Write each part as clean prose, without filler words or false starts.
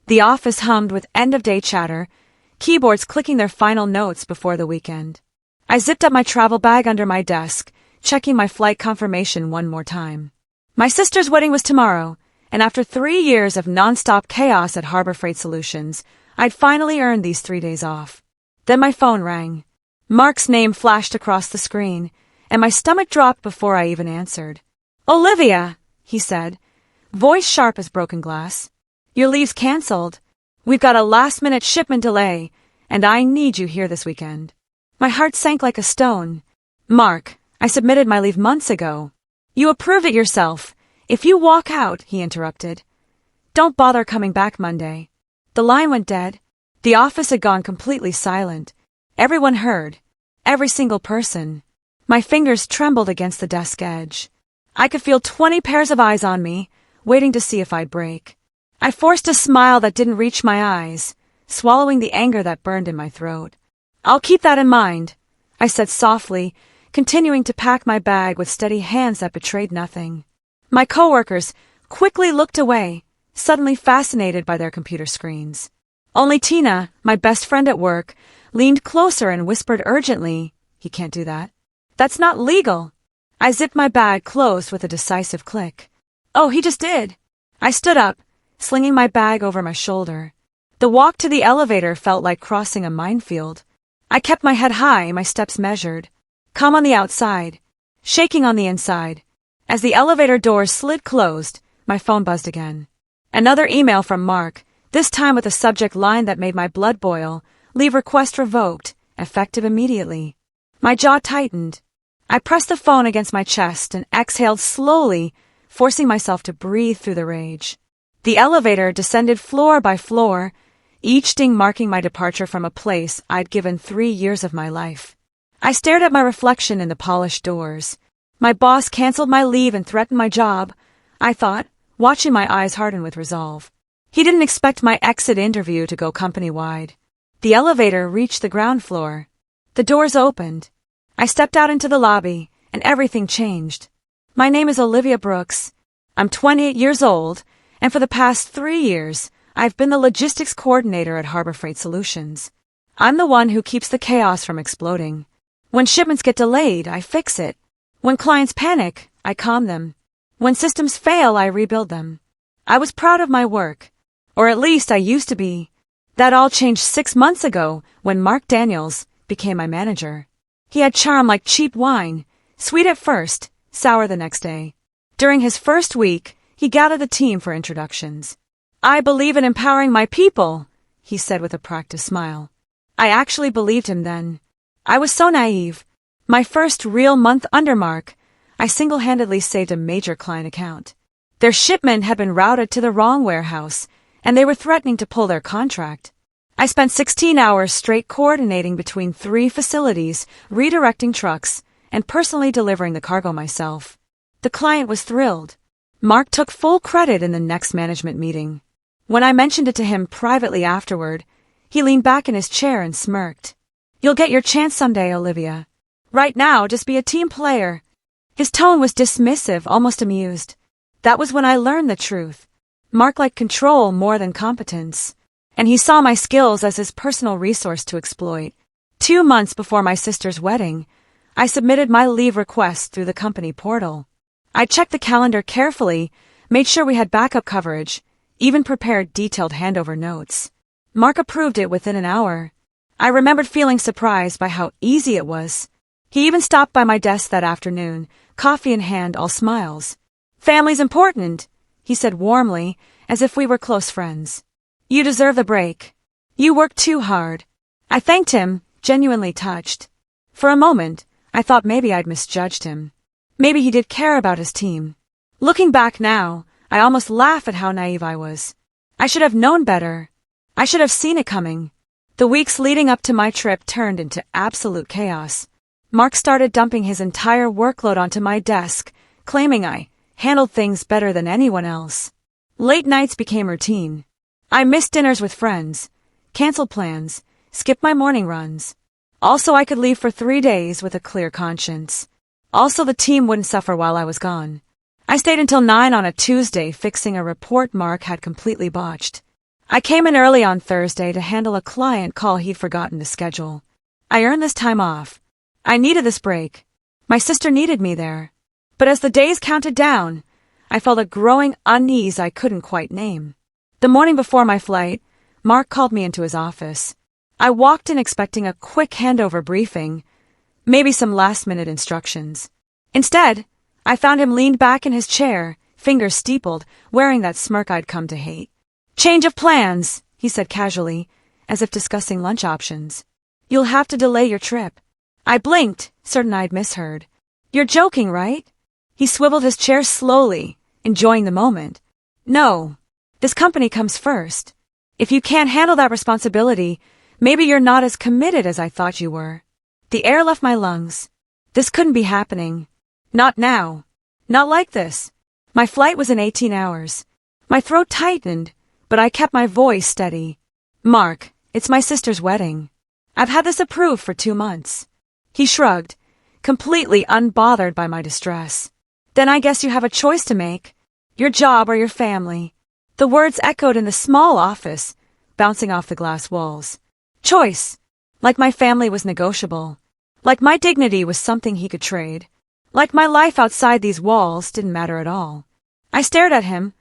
The office hummed with end-of-day chatter, keyboards clicking their final notes before the weekend. I zipped up my travel bag under my desk, checking my flight confirmation one more time. My sister's wedding was tomorrow, and after 3 years of non-stop chaos at Harbor Freight Solutions, I'd finally earned these 3 days off. Then my phone rang. Mark's name flashed across the screen, and my stomach dropped before I even answered. "Olivia," he said, voice sharp as broken glass. "Your leave's cancelled. We've got a last-minute shipment delay, and I need you here this weekend." My heart sank like a stone. "Mark, I submitted my leave months ago." "You approved it yourself. If you walk out," he interrupted, "don't bother coming back Monday." The line went dead. The office had gone completely silent. Everyone heard. Every single person. My fingers trembled against the desk edge. I could feel 20 pairs of eyes on me, waiting to see if I'd break. I forced a smile that didn't reach my eyes, swallowing the anger that burned in my throat. "I'll keep that in mind," I said softly, continuing to pack my bag with steady hands that betrayed nothing. My coworkers quickly looked away, suddenly fascinated by their computer screens. Only Tina, my best friend at work, leaned closer and whispered urgently, "He can't do that. That's not legal." I zipped my bag closed with a decisive click. "Oh, he just did." I stood up, slinging my bag over my shoulder. The walk to the elevator felt like crossing a minefield. I kept my head high, my steps measured. Calm on the outside, shaking on the inside. As the elevator doors slid closed, my phone buzzed again. Another email from Mark, this time with a subject line that made my blood boil. "Leave request revoked, effective immediately." My jaw tightened. I pressed the phone against my chest and exhaled slowly, forcing myself to breathe through the rage. The elevator descended floor by floor, each ding marking my departure from a place I'd given 3 years of my life. I stared at my reflection in the polished doors. My boss canceled my leave and threatened my job, I thought, watching my eyes harden with resolve. He didn't expect my exit interview to go company-wide. The elevator reached the ground floor. The doors opened. I stepped out into the lobby, and everything changed. My name is Olivia Brooks. I'm 28 years old, and for the past 3 years, I've been the logistics coordinator at Harbor Freight Solutions. I'm the one who keeps the chaos from exploding. When shipments get delayed, I fix it. When clients panic, I calm them. When systems fail, I rebuild them. I was proud of my work, or at least I used to be. That all changed 6 months ago when Mark Daniels became my manager. He had charm like cheap wine, sweet at first, sour the next day. During his first week, he gathered the team for introductions. "I believe in empowering my people," he said with a practiced smile. I actually believed him then. I was so naive. My first real month under Mark, I single-handedly saved a major client account. Their shipment had been routed to the wrong warehouse, and they were threatening to pull their contract. I spent 16 hours straight coordinating between 3 facilities, redirecting trucks, and personally delivering the cargo myself. The client was thrilled. Mark took full credit in the next management meeting. When I mentioned it to him privately afterward, he leaned back in his chair and smirked. "You'll get your chance someday, Olivia. Right now, just be a team player." His tone was dismissive, almost amused. That was when I learned the truth. Mark liked control more than competence, and he saw my skills as his personal resource to exploit. 2 months before my sister's wedding, I submitted my leave request through the company portal. I checked the calendar carefully, made sure we had backup coverage, even prepared detailed handover notes. Mark approved it within an hour. I remembered feeling surprised by how easy it was. He even stopped by my desk that afternoon, coffee in hand, all smiles. "Family's important," he said warmly, as if we were close friends. "You deserve the break. You work too hard." I thanked him, genuinely touched. For a moment, I thought maybe I'd misjudged him. Maybe he did care about his team. Looking back now, I almost laugh at how naive I was. I should have known better. I should have seen it coming. The weeks leading up to my trip turned into absolute chaos. Mark started dumping his entire workload onto my desk, claiming I handled things better than anyone else. Late nights became routine. I missed dinners with friends, canceled plans, skipped my morning runs. Also, I could leave for 3 days with a clear conscience. Also, the team wouldn't suffer while I was gone. I stayed until 9 on a Tuesday fixing a report Mark had completely botched. I came in early on Thursday to handle a client call he'd forgotten to schedule. I earned this time off. I needed this break. My sister needed me there. But as the days counted down, I felt a growing unease I couldn't quite name. The morning before my flight, Mark called me into his office. I walked in expecting a quick handover briefing, maybe some last-minute instructions. Instead, I found him leaned back in his chair, fingers steepled, wearing that smirk I'd come to hate. "Change of plans," he said casually, as if discussing lunch options. "You'll have to delay your trip." I blinked, certain I'd misheard. "You're joking, right?" He swiveled his chair slowly, enjoying the moment. "No. This company comes first. If you can't handle that responsibility, maybe you're not as committed as I thought you were." The air left my lungs. This couldn't be happening. Not now. Not like this. My flight was in 18 hours. My throat tightened, but I kept my voice steady. "Mark, it's my sister's wedding. I've had this approved for 2 months. He shrugged, completely unbothered by my distress. "Then I guess you have a choice to make. Your job or your family." The words echoed in the small office, bouncing off the glass walls. Choice. Like my family was negotiable. Like my dignity was something he could trade. Like my life outside these walls didn't matter at all. I stared at him,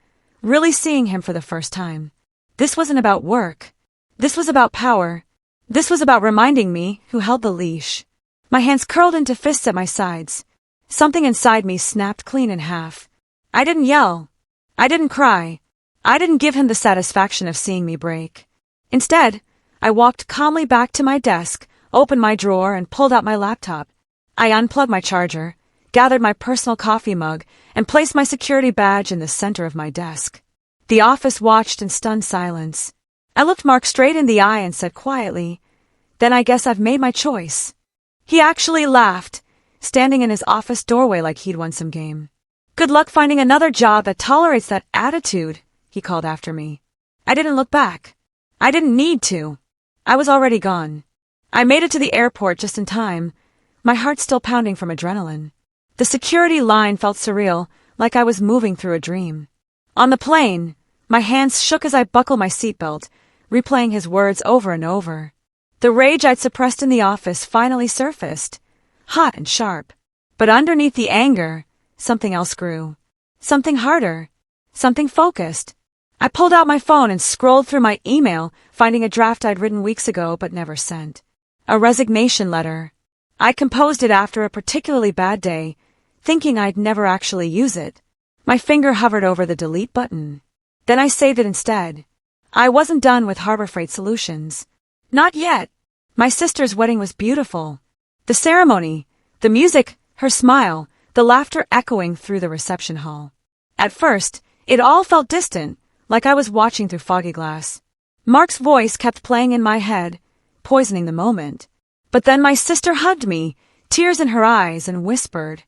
really seeing him for the first time. This wasn't about work. This was about power. This was about reminding me who held the leash. My hands curled into fists at my sides. Something inside me snapped clean in half. I didn't yell. I didn't cry. I didn't give him the satisfaction of seeing me break. Instead, I walked calmly back to my desk, opened my drawer, and pulled out my laptop. I unplugged my charger, gathered my personal coffee mug, and placed my security badge in the center of my desk. The office watched in stunned silence. I looked Mark straight in the eye and said quietly, "Then I guess I've made my choice." He actually laughed, standing in his office doorway like he'd won some game. "Good luck finding another job that tolerates that attitude," he called after me. I didn't look back. I didn't need to. I was already gone. I made it to the airport just in time, my heart still pounding from adrenaline. The security line felt surreal, like I was moving through a dream. On the plane, my hands shook as I buckled my seatbelt, replaying his words over and over. The rage I'd suppressed in the office finally surfaced, hot and sharp. But underneath the anger, something else grew. Something harder. Something focused. I pulled out my phone and scrolled through my email, finding a draft I'd written weeks ago but never sent. A resignation letter. I composed it after a particularly bad day, thinking I'd never actually use it. My finger hovered over the delete button. Then I saved it instead. I wasn't done with Harbor Freight Solutions. Not yet. My sister's wedding was beautiful. The ceremony, the music, her smile, the laughter echoing through the reception hall. At first, it all felt distant, like I was watching through foggy glass. Mark's voice kept playing in my head, poisoning the moment. But then my sister hugged me, tears in her eyes, and whispered,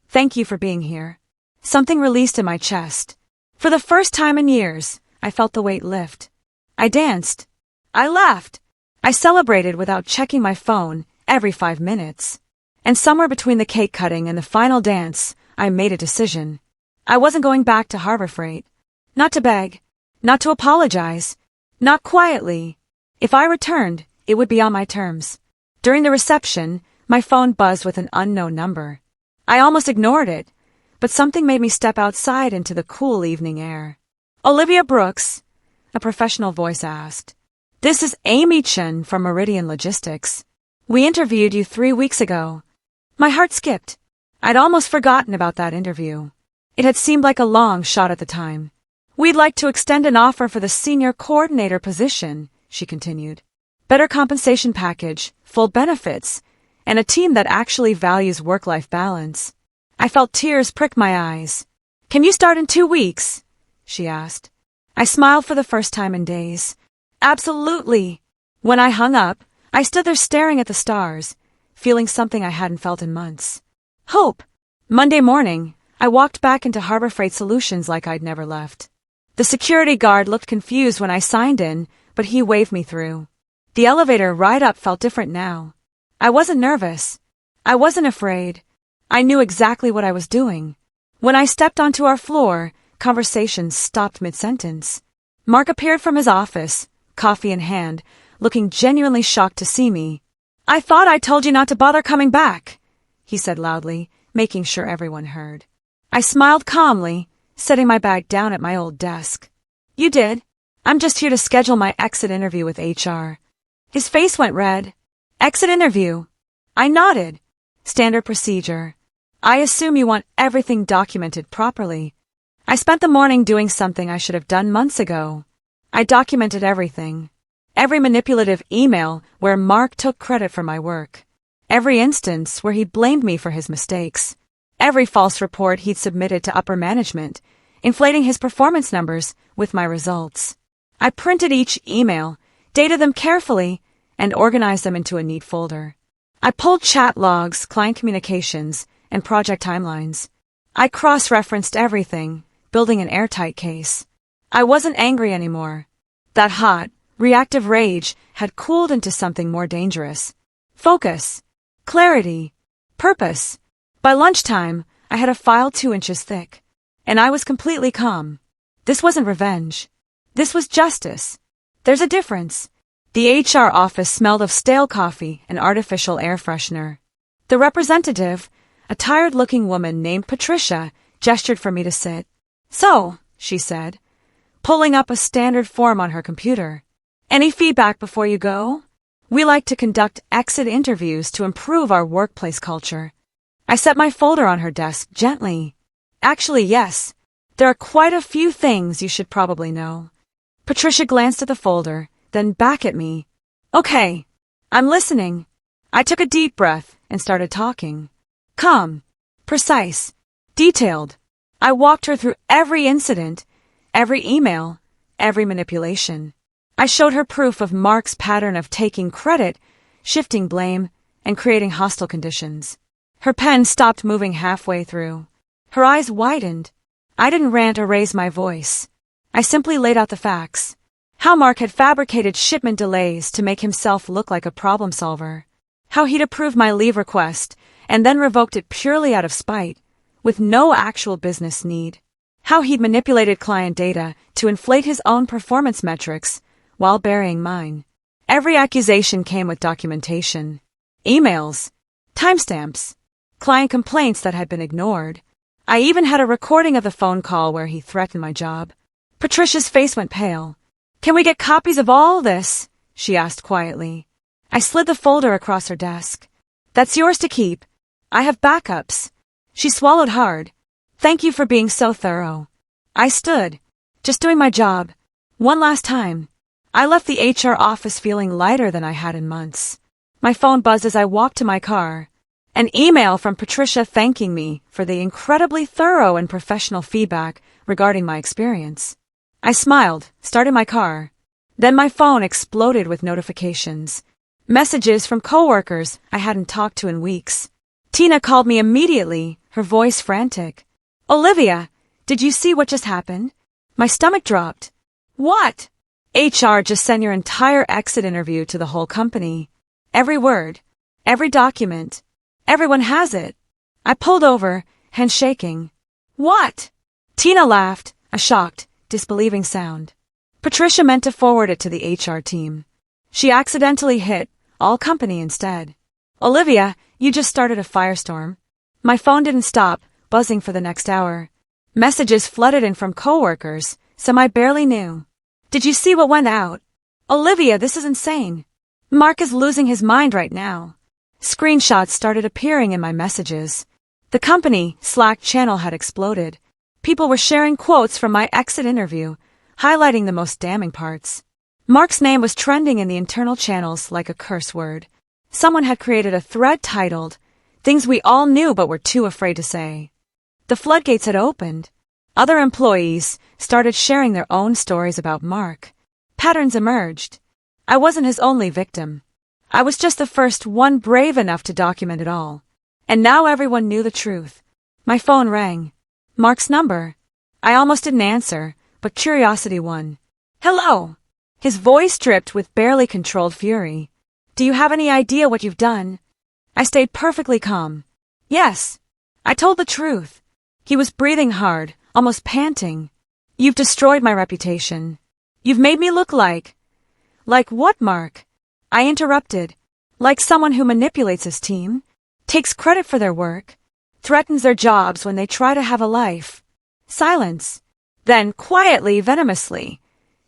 "Thank you for being here." Something released in my chest. For the first time in years, I felt the weight lift. I danced. I laughed. I celebrated without checking my phone every 5 minutes. And somewhere between the cake cutting and the final dance, I made a decision. I wasn't going back to Harbor Freight. Not to beg. Not to apologize. Not quietly. If I returned, it would be on my terms. During the reception, my phone buzzed with an unknown number. I almost ignored it, but something made me step outside into the cool evening air. "Olivia Brooks," a professional voice asked. "This is Amy Chen from Meridian Logistics. We interviewed you 3 weeks ago." My heart skipped. I'd almost forgotten about that interview. It had seemed like a long shot at the time. "We'd like to extend an offer for the senior coordinator position," she continued. "Better compensation package, full benefits, and a team that actually values work-life balance." I felt tears prick my eyes. "Can you start in 2 weeks?" she asked. I smiled for the first time in days. "Absolutely." When I hung up, I stood there staring at the stars, feeling something I hadn't felt in months. Hope. Monday morning, I walked back into Harbor Freight Solutions like I'd never left. The security guard looked confused when I signed in, but he waved me through. The elevator ride up felt different now. I wasn't nervous. I wasn't afraid. I knew exactly what I was doing. When I stepped onto our floor, conversations stopped mid-sentence. Mark appeared from his office, coffee in hand, looking genuinely shocked to see me. "I thought I told you not to bother coming back," he said loudly, making sure everyone heard. I smiled calmly, setting my bag down at my old desk. "You did. I'm just here to schedule my exit interview with HR." His face went red. "Exit interview?" I nodded. "Standard procedure. I assume you want everything documented properly." I spent the morning doing something I should have done months ago. I documented everything. Every manipulative email where Mark took credit for my work. Every instance where he blamed me for his mistakes. Every false report he'd submitted to upper management, inflating his performance numbers with my results. I printed each email, dated them carefully, and organized them into a neat folder. I pulled chat logs, client communications, and project timelines. I cross-referenced everything, building an airtight case. I wasn't angry anymore. That hot, reactive rage had cooled into something more dangerous. Focus, clarity, purpose. By lunchtime, I had a file 2 inches thick, and I was completely calm. This wasn't revenge. This was justice. There's a difference. The HR office smelled of stale coffee and artificial air freshener. The representative, a tired-looking woman named Patricia, gestured for me to sit. "So," she said, pulling up a standard form on her computer. "Any feedback before you go? We like to conduct exit interviews to improve our workplace culture." I set my folder on her desk gently. "Actually, yes. There are quite a few things you should probably know." Patricia glanced at the folder, then back at me. "Okay, I'm listening." I took a deep breath and started talking. Calm, precise, detailed. I walked her through every incident, every email, every manipulation. I showed her proof of Mark's pattern of taking credit, shifting blame, and creating hostile conditions. Her pen stopped moving halfway through. Her eyes widened. I didn't rant or raise my voice. I simply laid out the facts. How Mark had fabricated shipment delays to make himself look like a problem solver. How he'd approved my leave request and then revoked it purely out of spite, with no actual business need. How he'd manipulated client data to inflate his own performance metrics while burying mine. Every accusation came with documentation. Emails, timestamps, client complaints that had been ignored. I even had a recording of the phone call where he threatened my job. Patricia's face went pale. "Can we get copies of all this?" she asked quietly. I slid the folder across her desk. "That's yours to keep. I have backups." She swallowed hard. "Thank you for being so thorough." I stood, just doing my job. One last time. I left the HR office feeling lighter than I had in months. My phone buzzed as I walked to my car. An email from Patricia thanking me for the incredibly thorough and professional feedback regarding my experience. I smiled, started my car. Then my phone exploded with notifications. Messages from coworkers I hadn't talked to in weeks. Tina called me immediately, her voice frantic. "Olivia, did you see what just happened?" My stomach dropped. "What?" "HR just sent your entire exit interview to the whole company. Every word, every document. Everyone has it." I pulled over, hands shaking. "What?" Tina laughed, a shocked, disbelieving sound. Patricia meant to forward it to the HR team. She accidentally hit all company instead. "Olivia, you just started a firestorm." My phone didn't stop, buzzing for the next hour. Messages flooded in from coworkers, some I barely knew. "Did you see what went out?" "Olivia, this is insane." "Mark is losing his mind right now." Screenshots started appearing in my messages. The company Slack channel had exploded. People were sharing quotes from my exit interview, highlighting the most damning parts. Mark's name was trending in the internal channels like a curse word. Someone had created a thread titled, "Things We All Knew But Were Too Afraid to Say." The floodgates had opened. Other employees started sharing their own stories about Mark. Patterns emerged. I wasn't his only victim. I was just the first one brave enough to document it all. And now everyone knew the truth. My phone rang. Mark's number. I almost didn't answer, but curiosity won. "Hello." His voice dripped with barely controlled fury. "Do you have any idea what you've done?" I stayed perfectly calm. "Yes." I told the truth. He was breathing hard, almost panting. "You've destroyed my reputation. You've made me look like... Like what, Mark? I interrupted. Like someone who manipulates his team, takes credit for their work, threatens their jobs when they try to have a life. Silence. Then, quietly, venomously,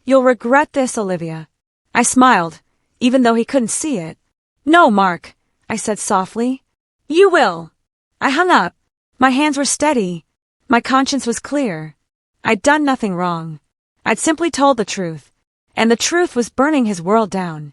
"You'll regret this, Olivia." I smiled, even though he couldn't see it. "No, Mark," I said softly. "You will." I hung up. My hands were steady. My conscience was clear. I'd done nothing wrong. I'd simply told the truth. And the truth was burning his world down.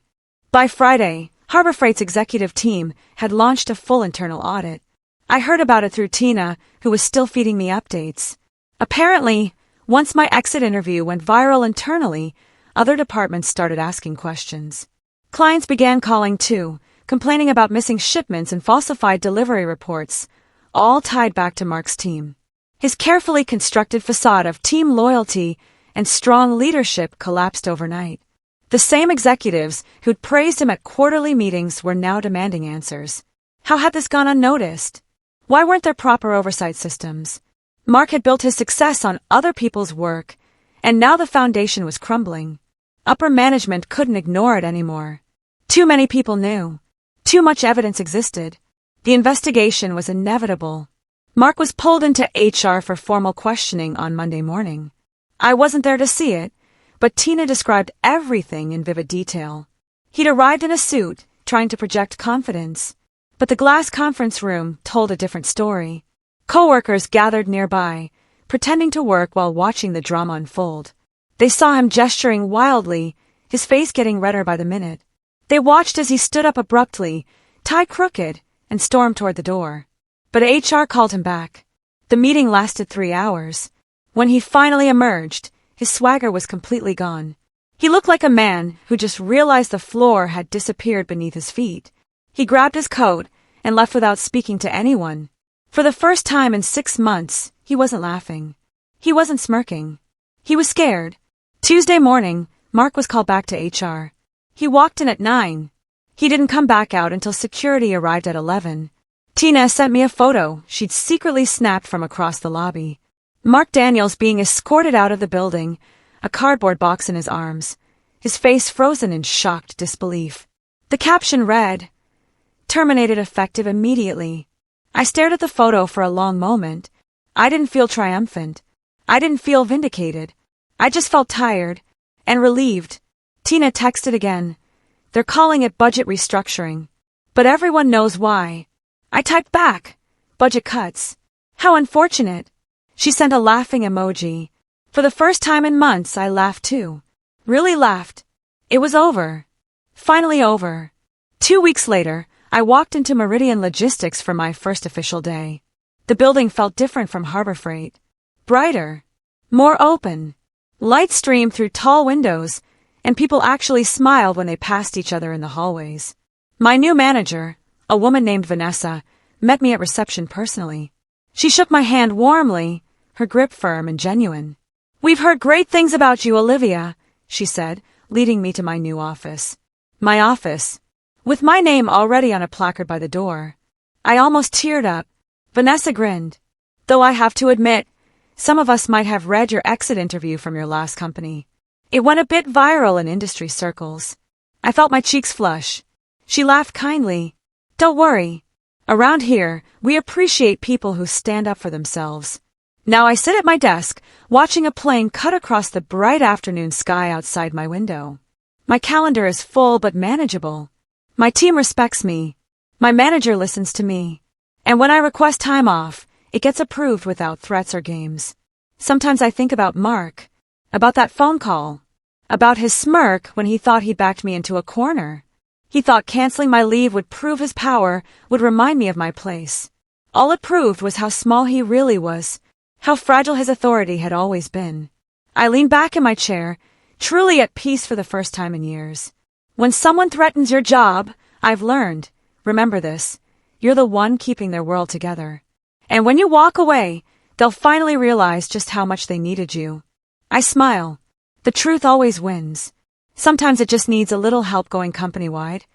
By Friday, Harbor Freight's executive team had launched a full internal audit. I heard about it through Tina, who was still feeding me updates. Apparently, once my exit interview went viral internally, other departments started asking questions. Clients began calling too, complaining about missing shipments and falsified delivery reports, all tied back to Mark's team. His carefully constructed facade of team loyalty and strong leadership collapsed overnight. The same executives who'd praised him at quarterly meetings were now demanding answers. How had this gone unnoticed? Why weren't there proper oversight systems? Mark had built his success on other people's work, and now the foundation was crumbling. Upper management couldn't ignore it anymore. Too many people knew. Too much evidence existed. The investigation was inevitable. Mark was pulled into HR for formal questioning on Monday morning. I wasn't there to see it, but Tina described everything in vivid detail. He'd arrived in a suit, trying to project confidence, but the glass conference room told a different story. Coworkers gathered nearby, pretending to work while watching the drama unfold. They saw him gesturing wildly, his face getting redder by the minute. They watched as he stood up abruptly, tie crooked, and stormed toward the door. But HR called him back. The meeting lasted 3 hours. When he finally emerged, his swagger was completely gone. He looked like a man who just realized the floor had disappeared beneath his feet. He grabbed his coat and left without speaking to anyone. For the first time in 6 months, he wasn't laughing. He wasn't smirking. He was scared. Tuesday morning, Mark was called back to HR. He walked in at 9. He didn't come back out until security arrived at 11. Tina sent me a photo she'd secretly snapped from across the lobby. Mark Daniels being escorted out of the building, a cardboard box in his arms, his face frozen in shocked disbelief. The caption read, "Terminated effective immediately." I stared at the photo for a long moment. I didn't feel triumphant. I didn't feel vindicated. I just felt tired and relieved. Tina texted again. "They're calling it budget restructuring. But everyone knows why." I typed back, "Budget cuts. How unfortunate." She sent a laughing emoji. For the first time in months, I laughed too. Really laughed. It was over. Finally over. 2 weeks later, I walked into Meridian Logistics for my first official day. The building felt different from Harbor Freight. Brighter. More open. Light streamed through tall windows, and people actually smiled when they passed each other in the hallways. My new manager, a woman named Vanessa, met me at reception personally. She shook my hand warmly, her grip firm and genuine. "We've heard great things about you, Olivia," she said, leading me to my new office. My office, with my name already on a placard by the door. I almost teared up. Vanessa grinned. "Though I have to admit, some of us might have read your exit interview from your last company. It went a bit viral in industry circles." I felt my cheeks flush. She laughed kindly. "Don't worry. Around here, we appreciate people who stand up for themselves." Now I sit at my desk, watching a plane cut across the bright afternoon sky outside my window. My calendar is full but manageable. My team respects me. My manager listens to me. And when I request time off, it gets approved without threats or games. Sometimes I think about Mark, about that phone call, about his smirk when he thought he backed me into a corner. He thought canceling my leave would prove his power, would remind me of my place. All it proved was how small he really was, how fragile his authority had always been. I leaned back in my chair, truly at peace for the first time in years. When someone threatens your job, I've learned, remember this, you're the one keeping their world together. And when you walk away, they'll finally realize just how much they needed you. I smile. The truth always wins. Sometimes it just needs a little help going company-wide.